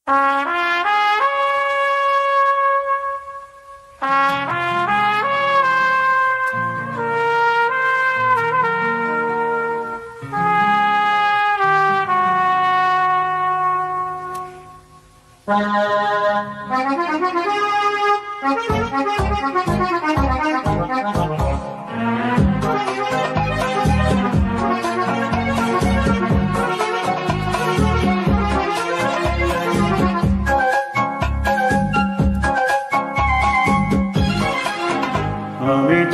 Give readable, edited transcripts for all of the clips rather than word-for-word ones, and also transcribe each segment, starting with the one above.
আমি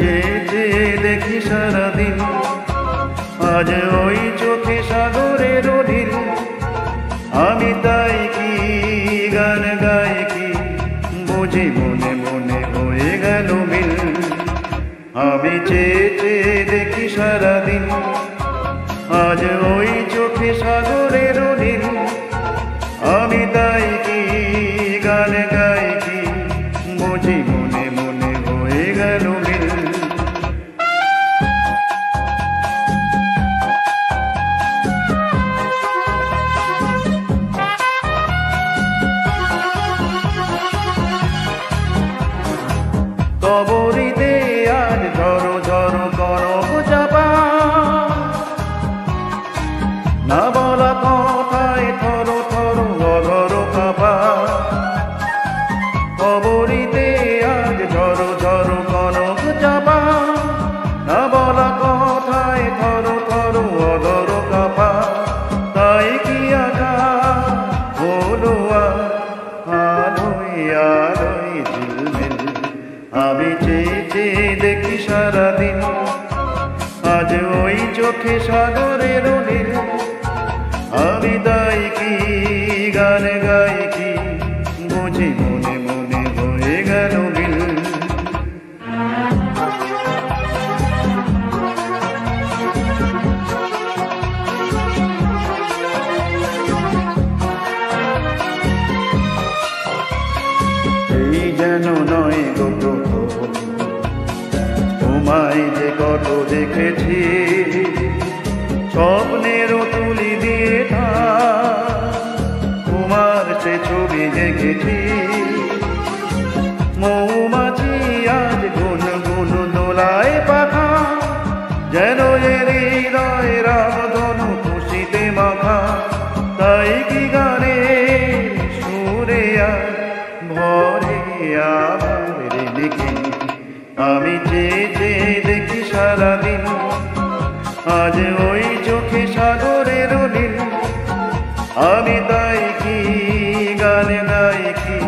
চেয়ে দেখি সারাদিন, আজ ওই চোখে সাগরের ঢিল। আমি তাই কি গান গাই কি, বুঝি মনে মনে হয়ে গেল মিল। আমি চেয়ে দেখি সারাদিন, আজ ওই চোখে সাগরের ঢিল। আমি তাই কি গান গাই কি, বুঝি মনে মনে হয়ে গেল মিল। কবরিতে আজ ঝড়ো ঝড়ো করব চাপা, না বলা কথায় থরো থরো অধরো কাপা। কবরিতে আজ ঝড়ো ঝড়ো করব চাপা, না বলা কথায় থরো থরো অধরো কাপা। তাই কি আঘা হলো আলোয় আলোয় ঝিলমিল। আমি চেয়ে দেখি সারাদিন, আজ ওই চোখে সাগরের নীল। আমি তাই কি গান গাই কি, বুঝি মনে মনে হয়ে গেল মিল। এই যেন নয় গো প্রথম, তোমায় যে কত দেখেছি, স্বপ্নেরও তুলি দিয়ে তোমার সে ছবি দেখেছি। মৌমাছি আজ গুন গুন দোলায় পাখা, যেন এর হৃদয় রামধনু খুশিতে মাখা। তাই কি গানে সুরে ভরে আমার লিখে। আমি চেয়ে দেখি সারাদিন, আজ ওই চোখে সাগরের নীল। আমি তাই কি গান গাই কি,